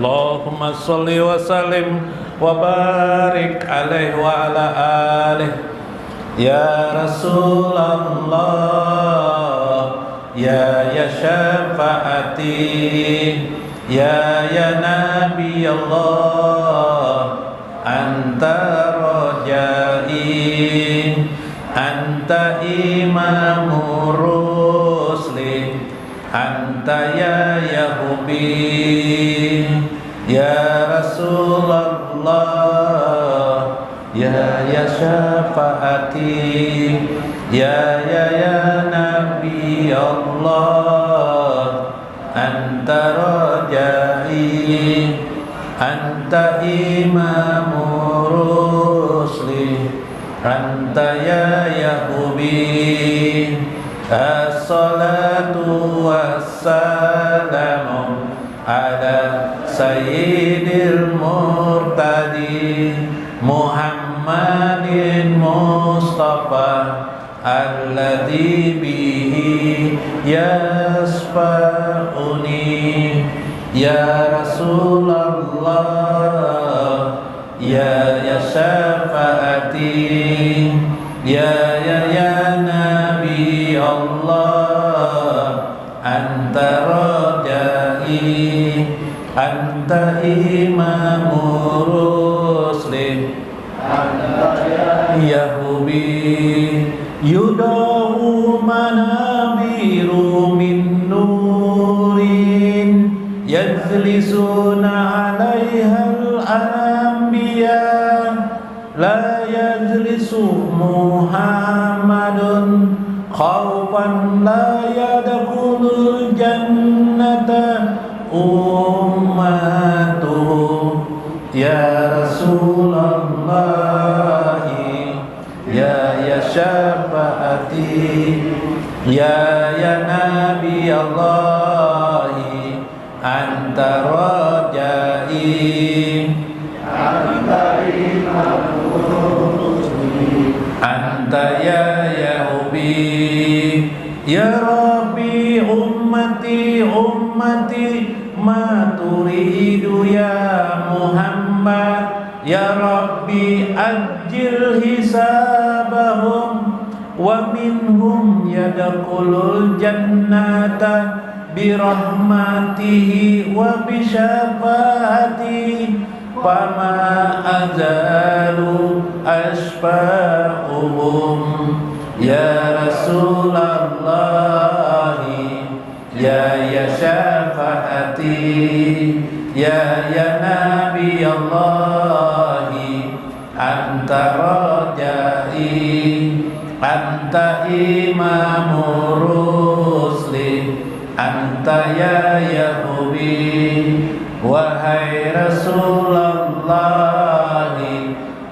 Allahumma sholli wa sallim wa barik alaihi wa ala alihi. Ya Rasulullah, ya syafaati, ya Nabi Allah, anta rajai, anta imamu rusli, anta ya Yahubi. Ya Rasulullah, ya syafaati, ya Nabi Allah, anta rajai, anta imamu rusli, anta ya Yahubi. As-salatu wassalamu ala sayyidil murtadi Muhammadin Mustafa alladzi bihi yasfa'uni. Ya Rasulullah, ya syafaati, ya Nabi Allah, anta rajai, anta imamu rusli, anta ya Yahubi. Yudahu manabiru min nurin yajlisuna alaiha al-anbiya, la yajlisu Muhammadun khawfan la yadkhulul jannata ummatuhu. Ya Rasulullah, ya syafaati, ya Nabi Allah, anta rajai, anta imamu rusli, anta ya Yahubi. Ya Rabbi ummati ma turidu ya Muhammad. Ya Rabbi ajil hisabahum wa minhum yadkhulul jannata birahmatihi wa bisyafaatihi. Fama azalu asfa'uhum. Ya Rasulullah, ya syafaati, ya Nabi Allah, anta rajai, anta imamu rusli, anta ya Yahubi. Wahai Rasulullah,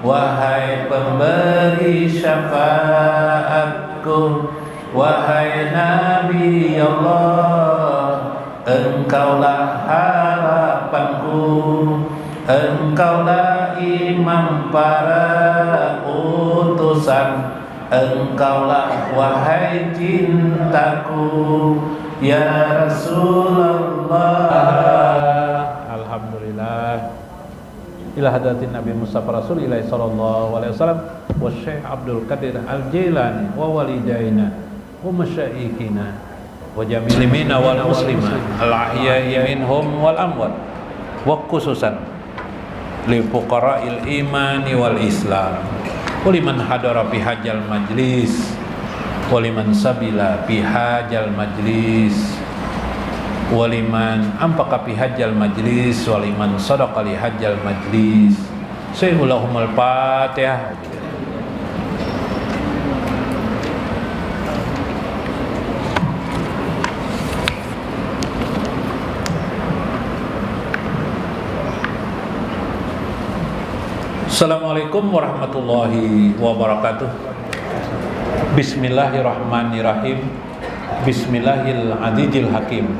wahai pemberi syafaatku, wahai Nabi Allah, engkaulah harapanku, engkaulah imam para utusan, engkaulah wahai cintaku, ya Rasulullah. Alhamdulillah ila hadatin Nabi Mustafa Rasulillah sallallahu alaihi wasallam wa Syekh Abdul Qadir Al-Jailani wa walidaina wa masyayikhina wa jami'il muslimina wal muslimat al-ahya'i minhum wal amwat, wa khususan li fuqara'il imani wal islam wa liman hadara fi hajjal majlis wa liman sabila fi hajjal majlis waliman ampaka fi hajjal majlis waliman sadaqa li hajjal majlis. Sayyidul Fatihah. Assalamualaikum warahmatullahi wabarakatuh. Bismillahirrahmanirrahim. Bismillahil hakim.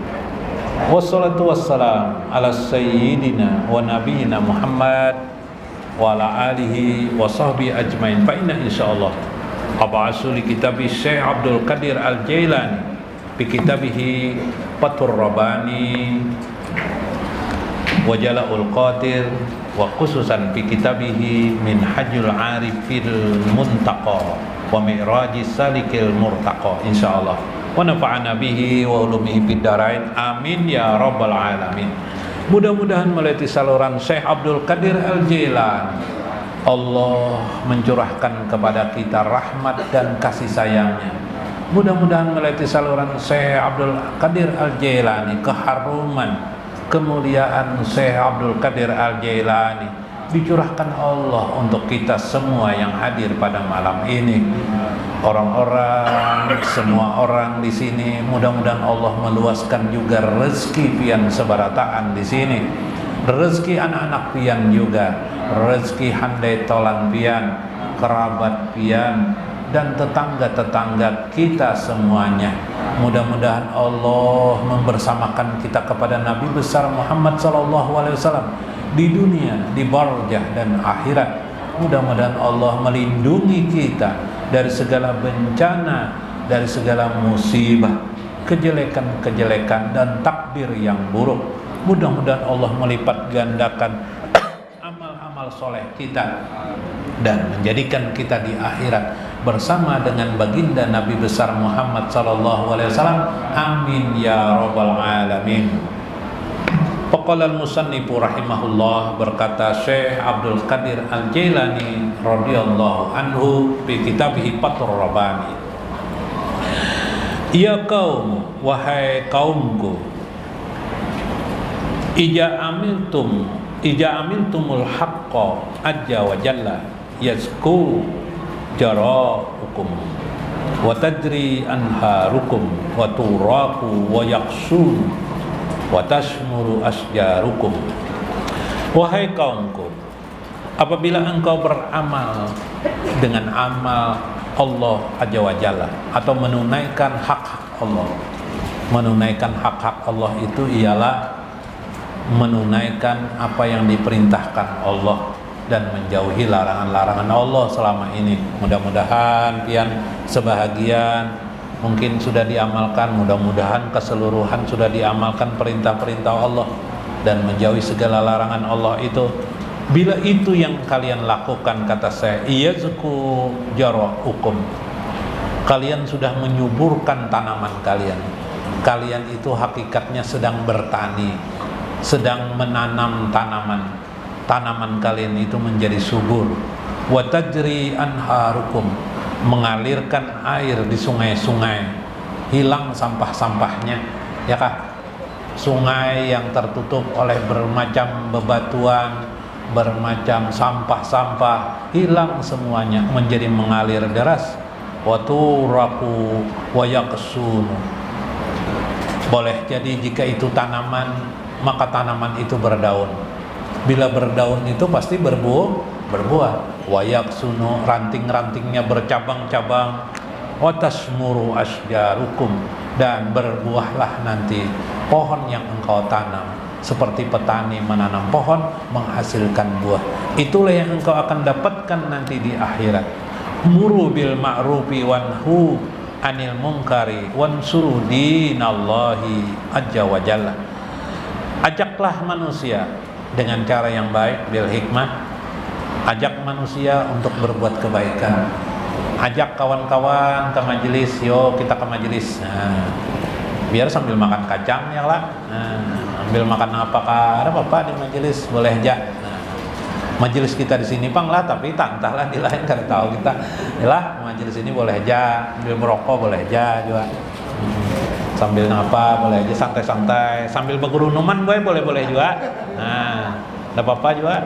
Wassalatu wassalam ala sayyidina wa nabiyina Muhammad wa ala alihi wa sahbihi ajmain. Fa inna insyaallah ab'asu li kitabi Syekh Abdul Qadir Al-Jailani bi kitabihi Fathur Rabbani wa jala'ul qatir wa khususan fi kitabihi min hajjul arifil muntaqa wa mi'rajis salikil murtaqa insyaallah wa nafa'ana bihi wa ulumihi fid dharain amin ya rabbal alamin. Mudah-mudahan melalui saluran Syekh Abdul Qadir Al-Jailani Allah mencurahkan kepada kita rahmat dan kasih sayangnya. Mudah-mudahan melalui saluran Syekh Abdul Qadir Al-Jailani keharuman kemuliaan Syekh Abdul Qadir Al-Jailani dicurahkan Allah untuk kita semua yang hadir pada malam ini. Orang-orang, semua orang di sini, mudah-mudahan Allah meluaskan juga rezeki pian sebarataan di sini. Rezeki anak-anak pian juga, rezeki handai tolan pian, kerabat pian, dan tetangga-tetangga kita semuanya. Mudah-mudahan Allah membersamakan kita kepada Nabi besar Muhammad SAW di dunia, di barzah dan akhirat. Mudah-mudahan Allah melindungi kita dari segala bencana, dari segala musibah, kejelekan-kejelekan dan takdir yang buruk. Mudah-mudahan Allah melipat gandakan amal-amal soleh kita dan menjadikan kita di akhirat bersama dengan baginda Nabi besar Muhammad SAW. Amin ya rabbal alamin. Faqala al-musannifu rahimahullah, berkata Syekh Abdul Qadir Al-Jailani radhiyallahu anhu fi kitabih Fathur Rabbani, ya kaum, wahai kaumku, ija amiltumul haqqa azza wa jalla yazku jara'ukum wa tadri anharukum wa turaku wa yaksun wa tasmuru asjarukum. Wahai kaumku, apabila engkau beramal dengan amal Allah azza wa jalla atau menunaikan hak-hak Allah, menunaikan hak-hak Allah itu ialah menunaikan apa yang diperintahkan Allah dan menjauhi larangan-larangan Allah selama ini. Mudah-mudahan pian sebahagian mungkin sudah diamalkan, mudah-mudahan keseluruhan sudah diamalkan perintah-perintah Allah dan menjauhi segala larangan Allah itu. Bila itu yang kalian lakukan, kata saya, yazku jara'ukum, kalian sudah menyuburkan tanaman kalian. Kalian itu hakikatnya sedang bertani, sedang menanam tanaman. Tanaman kalian itu menjadi subur. Wa tajri anharukum, mengalirkan air di sungai-sungai, hilang sampah-sampahnya, ya kah? Sungai yang tertutup oleh bermacam bebatuan, bermacam sampah-sampah, hilang semuanya, menjadi mengalir deras. Wa turaku wa yaksun, boleh jadi jika itu tanaman, maka tanaman itu berdaun. Bila berdaun itu pasti berbuah. Wa yaksunu, ranting-rantingnya bercabang-cabang. Wa tasmuru asjarukum, dan berbuahlah nanti pohon yang engkau tanam. Seperti petani menanam pohon menghasilkan buah. Itulah yang engkau akan dapatkan nanti di akhirat. Muru bil ma'rufi wanhu anil munkari wansuru dinallahi azza wa jalla. Ajaklah manusia dengan cara yang baik, bil hikmah. Ajak manusia untuk berbuat kebaikan. Ajak kawan-kawan ke majelis, yo kita ke majelis. Nah, biar sambil makan kacang ya lah. Nah, sambil makan apakah ada apa-apa di majelis, boleh aja. Nah, majelis kita di sini pang lah, tapi tantahlah di lain kada tahu kita. Yalah, majelis ini boleh aja, sambil merokok boleh aja juga. Sambil ngapa boleh aja, santai-santai. Sambil berkerunuman gue boleh-boleh juga. Nah, ada apa-apa juga.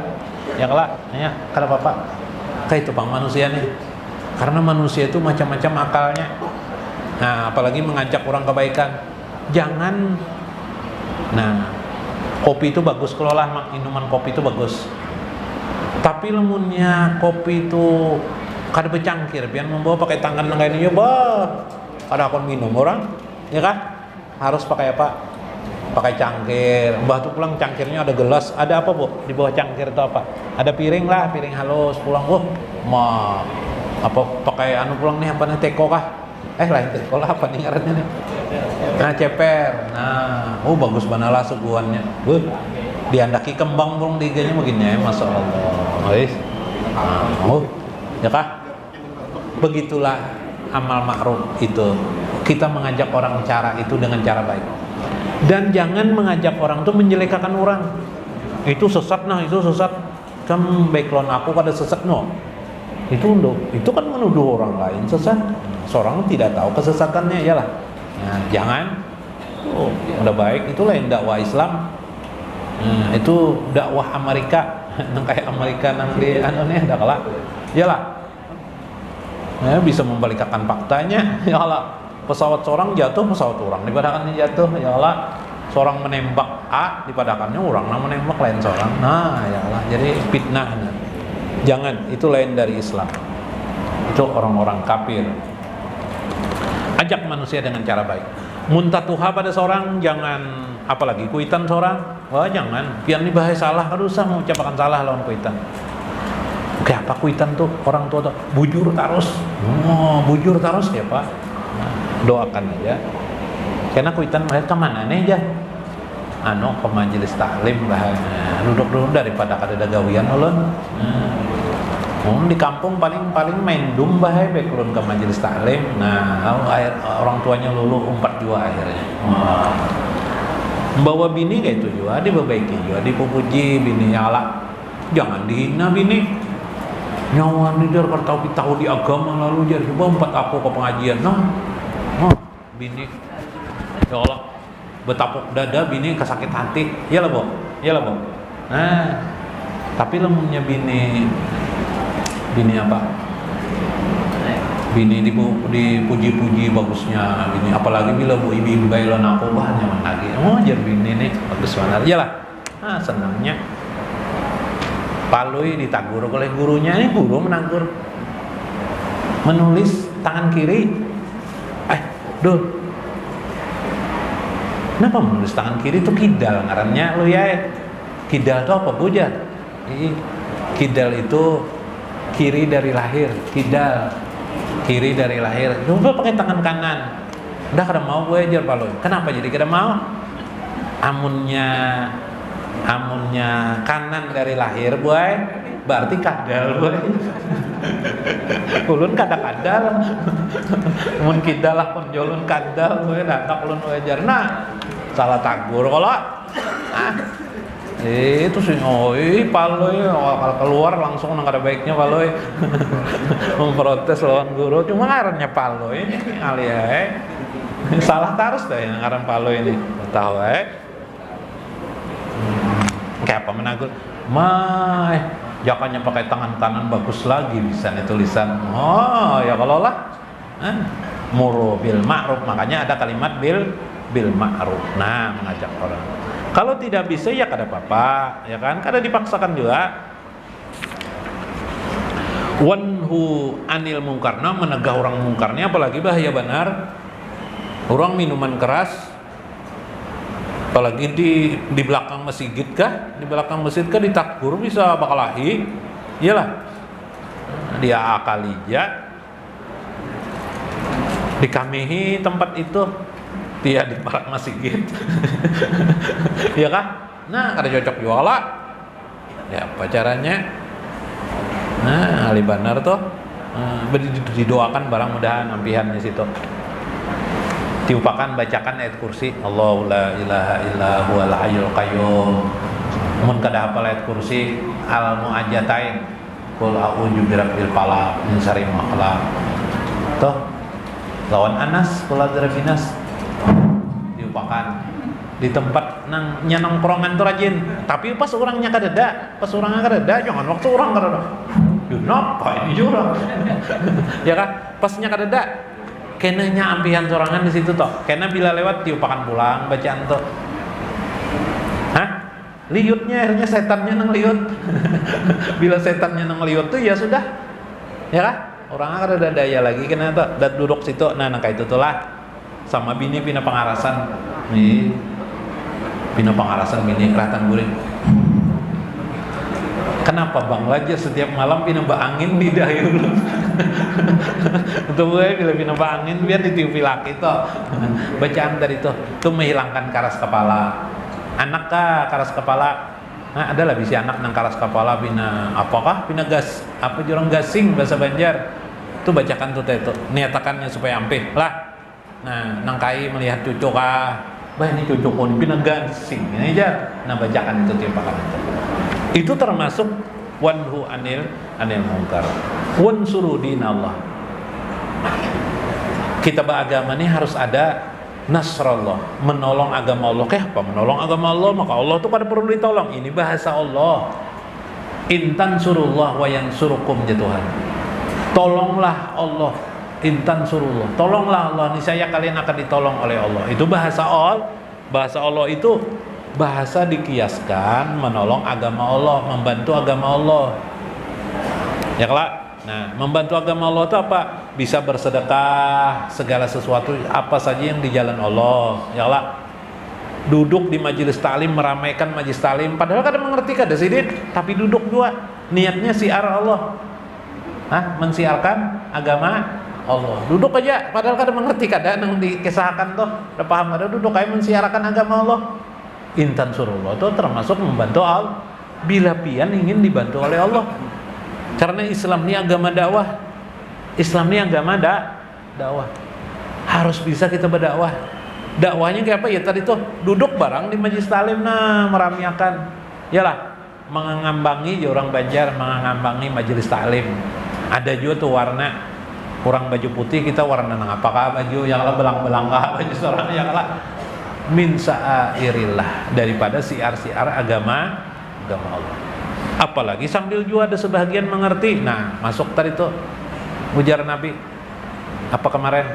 Ya kelak, ya, kada apa-apa. Kayak itu pang manusia nih. Karena manusia itu macam-macam akalnya. Nah, apalagi mengajak orang kebaikan. Jangan. Nah, kopi itu bagus, kelola minuman kopi itu bagus. Tapi lemunnya kopi itu kada becangkir, pian membawa pakai tangan kayak ini, bah, kada akan minum orang, ya kan? Harus pakai apa? Pakai cangkir. Mbah tuh pulang cangkirnya ada gelas, ada apa bu? Di bawah cangkir itu apa? Ada piring lah, piring halus pulang. Mah apa pakai anu pulang nih apa nih, teko kah? Lain teko lah, apa nih ngarannya nih? Nah, ceper. Nah, bagus banala suguhannya. diandaki kembang burung diganya begini ya, Masya Allah. Ya kah? Begitulah amal ma'ruf itu. Kita mengajak orang cara itu dengan cara baik. Dan jangan mengajak orang itu menjelekkan orang. Itu sesat nah, itu sesat. Kamu background aku kada sesat no. Itu kan menuduh orang lain sesat. Seorang tidak tahu kesesatannya, iyalah. Nah, jangan. Udah baik, itulah yang dakwah Islam. Itu dakwah Amerika. Nang kayak Amerika nang di nih dah kalah. Iyalah. Ya, bisa membalikkan faktanya. Ya Allah. Pesawat seorang jatuh, pesawat orang dipadakannya jatuh. Ya Allah. Seorang menembak A, dipadakannya orang yang menembak lain seorang. Nah, ya Allah. Jadi fitnah. Jangan, itu lain dari Islam. Itu orang-orang kafir. Ajak manusia dengan cara baik. Muntatuha pada seorang, jangan apalagi kuitan seorang. Wah, jangan. Biar nih bahaya salah, aduh usah mengucapkan salah lawan kuitan. Oke, apa kuitan tuh? Orang tua tuh bujur terus. Bujur terus ya, Pak. Nah, doakan aja. Karena kuitan mereka kemana nih aja? Ke majelis taklim bahaya. Duduk-duduk daripada kada gawian ulun. Di kampung paling main dum bahaya bekulun ke majelis taklim. Nah, orang tuanya lulu umpat juga akhirnya. Bawa bini kayak itu juga, diperbaiki juga, dipuji bini nyala. Jangan dihina bini. Nyawa nih dia tahu di agama lalu jadi coba umpat aku ke pengajian. Bini. Ya Allah, betapuk dada bini kesakit hati. Iyalah, Bu. Nah, tapi lemunnya bini apa? Bini dipuji-puji bagusnya bini, apalagi bila bu ibu bailon aku nyaman lagi. Jar bini nih bagus banget. Iyalah. Senangnya. Palui ditagur oleh gurunya, ini guru menagur. Menulis tangan kiri. Dul. Kenapa menulis tangan kiri itu kidal ngarannya lu ya? Kidal itu apa bujar? Kidal itu kiri dari lahir, kidal kiri dari lahir. Coba pakai tangan kanan. Udah kada mau gue ajar paloi. Kenapa jadi kada mau? Amunnya kanan dari lahir gue, berarti kadal gue. Ulun kadal. Mun kidal lah pun jolun kadal gue datang ulun ajar. Nah, salah tagur kalau itu sih, paloi kalau keluar langsung nggak ada baiknya paloi. Memprotes lawan guru, cuma ngarannya paloi ini alia salah terus deh yang ngaran paloi ini, tahu kayak apa menagur, jangannya pakai tangan kanan bagus lagi bisa nih tulisan. Ya kalau lah, muru bil ma'ruf, makanya ada kalimat bil ma'ruf. Nah, mengajak orang. Kalau tidak bisa ya kada apa-apa, ya kan? Kada dipaksakan juga. Wanhu anil mungkarna, menegah orang mungkarnya, apalagi bahaya benar. Orang minuman keras, apalagi di belakang masjid kah? Di belakang masjid kah ditakur bisa bakalahi. Iyalah. Dia akalija. Dikamihi tempat itu. Dia di parak masjid. Ya kah? Nah, kada cocok juga lah. Ya apa caranya? Nah, ahli benar tuh. Didoakan barang mudahan ampihan di situ. Diupakan bacakan ayat kursi. Allahu la ilaha illa huwal hayyul qayyum. Mun kada hafal ayat kursi al muajjatain. Qul a'udzu birabbil falaq min syarri ma khalaq. Tuh. Lawan Anas qul a'udzu birabbin diupakan di tempat nongkrongan tuh rajin, tapi pas orangnya kadada, jangan waktu orang kadada. Kenapa ini juga? Ya kan, pasnya kadada, kenanya ampihan sorangan di situ toh. Kena bila lewat diupakan pulang bacaan tuh. Liutnya akhirnya setannya nang liut. Bila setannya nang liut tuh ya sudah, ya kan? Orangnya kadada daya lagi kena tuh, dan duduk situ. Nah kayak itu tuh lah. Sama bini pina pengarasan nih, bini kelihatan guring. Kenapa Bang Lajar setiap malam pina angin di dayul? Untuk gue bila pina angin biar ditiupi laki tuh. Bacaan dari tuh menghilangkan karas kepala. Anak kah karas kepala Nah, adalah bisi anak nang karas kepala pina apakah pina gas apa jurang gasing bahasa Banjar. Tuh bacakan tuh teh tuh. Niatakannya supaya ampih lah. Nah, nang kai melihat cucu kah, bah ini cucu pun pina gasing ini aja. Nah, bacakan itu timpakan itu. Itu termasuk wanhu anil munkar. Wansuru dinallah. Kita beragama ini harus ada nasrullah, menolong agama Allah. Kayak apa menolong agama Allah? Maka Allah itu pada perlu ditolong. Ini bahasa Allah. Intan surullah wa yansurukum ya Tuhan. Tolonglah Allah. Intan surullah. Tolonglah Allah. Niscaya kalian akan ditolong oleh Allah. Itu bahasa Allah. Bahasa Allah itu bahasa dikiaskan menolong agama Allah, membantu agama Allah. Ya kelak. Nah, membantu agama Allah itu apa? Bisa bersedekah, segala sesuatu apa saja yang di jalan Allah. Ya Allah. Duduk di majelis taklim, meramaikan majelis taklim, padahal kadang mengerti kada sidit, tapi duduk juga. Niatnya siar Allah. Mensiarkan agama Allah. Duduk aja, padahal kadang mengerti kada nang dikisahkan tuh. Udah paham kada duduk kayak mensiarkan agama Allah. Intan surullah itu termasuk membantu Allah. Bila pian ingin dibantu oleh Allah. Karena Islam ini agama dakwah. Islam ini agama dakwah. Harus bisa kita berdakwah. Dakwahnya kayak apa ya tadi tuh duduk bareng di majelis taklim meramiakan. Yalah, mengambangi orang Banjar mengambangi majelis taklim. Ada juga tuh warna kurang baju putih kita warna nang apakah baju yang lah belang-belang kah baju seorang yang lah min sa'airillah daripada siar-siar agama Allah. Apalagi sambil juga ada sebagian mengerti. Nah, masuk tadi tuh ujar Nabi apa kemarin?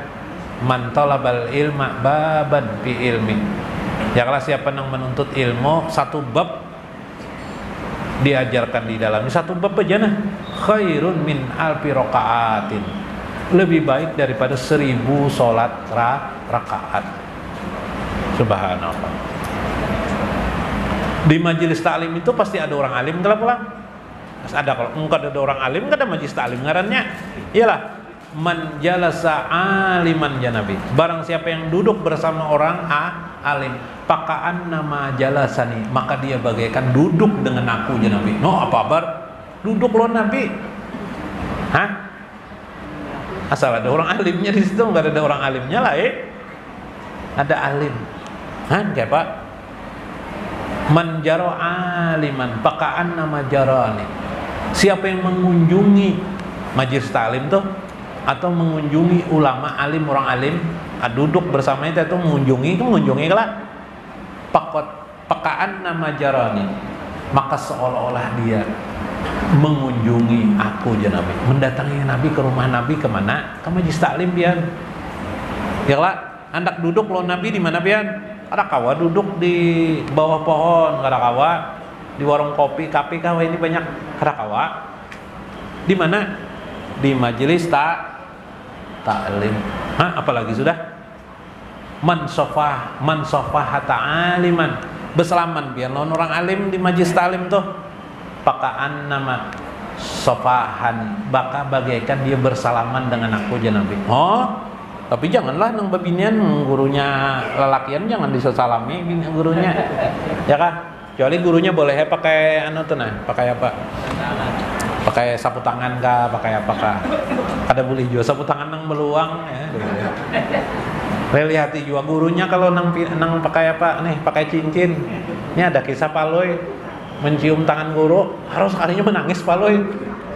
Man talabal ilma baban fi ilmi. Ya kalau siapa yang menuntut ilmu satu bab diajarkan di dalamnya satu bab aja nah khairun min alfi rakaatin. Lebih baik daripada 1000 salat rakaat. Subhanallah. Di majelis taklim itu pasti ada orang alim kalau pulang. Ada kalau enggak ada orang alim enggak ada majelis taklim ngarannya. Iyalah man jalasa aliman ya Nabi. Barang siapa yang duduk bersama orang alim, pakaan nama jalasani, maka dia bagaikan duduk dengan aku ya Nabi. No apa kabar? Duduk lo Nabi. Asal ada orang alimnya di situ, enggak ada orang alimnya lah Ada alim. Kayak Pak man jaro aliman pakaan nama jarani. Siapa yang mengunjungi majelis taklim tuh atau mengunjungi ulama alim orang alim duduk bersama itu mengunjungi lah pakaan nama jarani, maka seolah-olah dia mengunjungi aku ya Nabi, mendatangi Nabi ke rumah Nabi kemana? Ke majelis taklim pian. Ya lah, hendak duduk lo Nabi di mana pian? Ada kawa duduk di bawah pohon, ada kawa di warung kopi, kafe kawa ini banyak ada kawa. Di mana? Di majelis taklim. Apalagi sudah man sofah aliman berselaman biar lawan orang alim di majelis taklim tuh pakaan nama sofahan baka bagaikan dia bersalaman dengan aku aja Nabi. Tapi janganlah nang babinian gurunya lelakian jangan disesalami gurunya. Ya kah? Kecuali gurunya boleh pakai pakai apa? Pakai sapu tangan kah, pakai apa kah? Ada boleh juga sapu tangan nang meluang ya. Relihati juga gurunya kalau nang pakai apa nih, pakai cincin. Ini ada kisah Paloy mencium tangan guru, harus harinya menangis Paloy.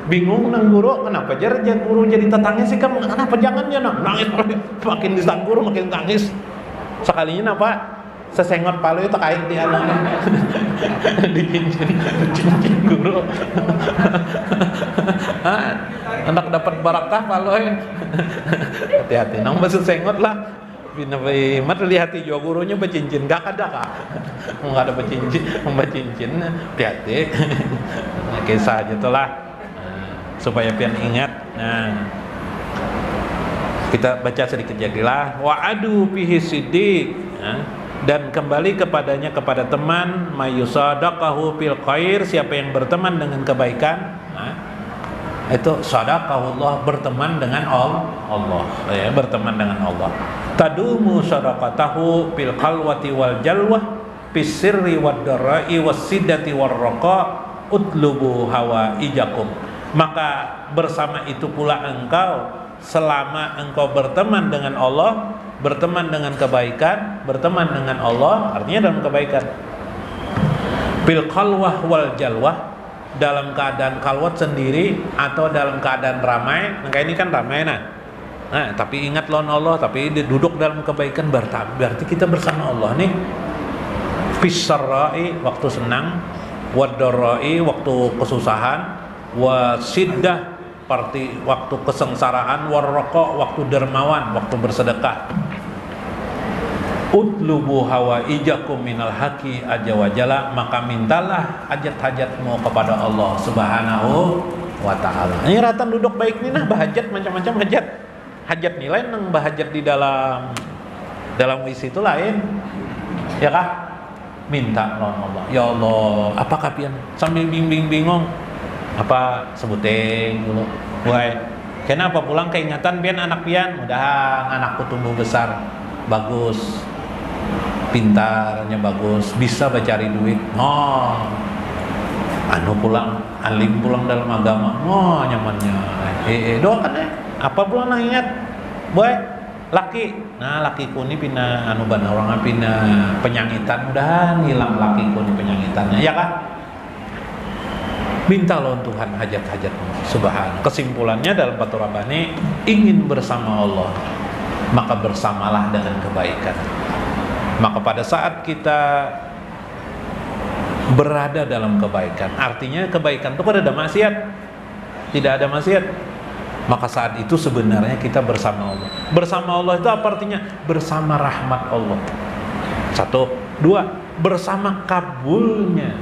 Bingung nang guru, kenapa guru jadi tetangis sih kamu? Kenapa jangan ya nangis makin disang guru makin tangis. Sekalinya apa? Sesengot Paloy terkait di anaknya. Di cincin guru. Anak dapat barakah Paloy. Hati-hati nang sesengot lah. Bina mat lihati juga gurunya bercincin gak ada kah? Enggak ada bercincin, hati-hati. Kisah aja tuh lah. Supaya pian ingat. Nah, kita baca sedikit jadilah wa'adu fihi siddiq, dan kembali kepadanya kepada teman mayusadaqahu fil khair, siapa yang berteman dengan kebaikan, itu sadaqahullah, berteman dengan Allah ya, berteman dengan Allah. Tadumu sadaqatahu fil khalwati wal jalwah, Fisirri wad-dharra'i was-siddati war-raqa utlubu hawaijakum. Maka bersama itu pula engkau, selama engkau berteman dengan Allah, berteman dengan kebaikan, berteman dengan Allah, artinya dalam kebaikan. Fil khalwah wal jalwah, dalam keadaan kalwat sendiri atau dalam keadaan ramai. Nah, ini kan ramai tapi ingat lawan Allah, tapi duduk dalam kebaikan, berarti kita bersama Allah nih. Fisarra'i, waktu senang, wad-dharra'i, waktu kesusahan, wasiddah, waktu kesengsaraan, warraqa, waktu dermawan, waktu bersedekah. Utlubu hawaijakum minal haqi azza wa jalla, maka mintalah hajat-hajatmu kepada Allah Subhanahu wa ta'ala. Ini ratan duduk baik nih bahajat macam-macam hajat. Hajat nilai nang bahajat di dalam isi itu lain. Ya kah? Minta lawan Allah. Ya Allah, apakah pian sambil bingung apa sebuting dulu. Wah, kenapa pulang keingatan pian anak pian, mudahan anakku tumbuh besar, bagus, pintarnya bagus, bisa mencari duit. Pulang alim, pulang dalam agama. Nyamannya. Doakan apa pulang ingat, boy, laki. Nah, lakiku ini pina orang pina penyangitan, mudahan hilang lakiku ini penyangitannya, ya kan? Minta lawan Tuhan hajat-hajatmu. Subhan. Kesimpulannya dalam Fathur Rabbani, ingin bersama Allah, maka bersamalah dengan kebaikan. Maka pada saat kita berada dalam kebaikan, artinya kebaikan itu kan ada maksiat, tidak ada maksiat, maka saat itu sebenarnya kita bersama Allah. Bersama Allah itu apa artinya? Bersama rahmat Allah. 1, 2, bersama kabulnya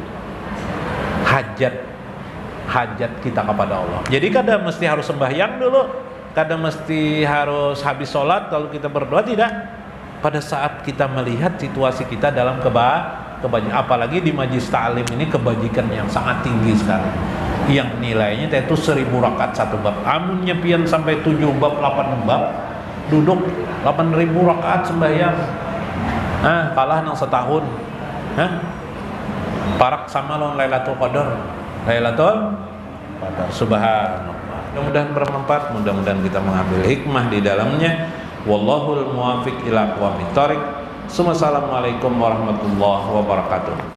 hajat kita kepada Allah. Jadi kadang mesti harus sembahyang dulu, kadang mesti harus habis sholat kalau kita berdoa, tidak. Pada saat kita melihat situasi kita dalam kebajikan, apalagi di majlis ta'lim ini kebajikan yang sangat tinggi sekarang, yang nilainya itu 1000 rakaat 1 bab. Amun nyepian sampai 7 bab 8 bab, duduk 8000 rakaat sembahyang. Kalah nang setahun. Parak sama lawan Lailatul Qadar. Subhanallah. Mudah-mudahan bermanfaat, mudah-mudahan kita mengambil hikmah di dalamnya. Wallahul muwaffiq ila aqwamit thoriq. Assalamualaikum warahmatullahi wabarakatuh.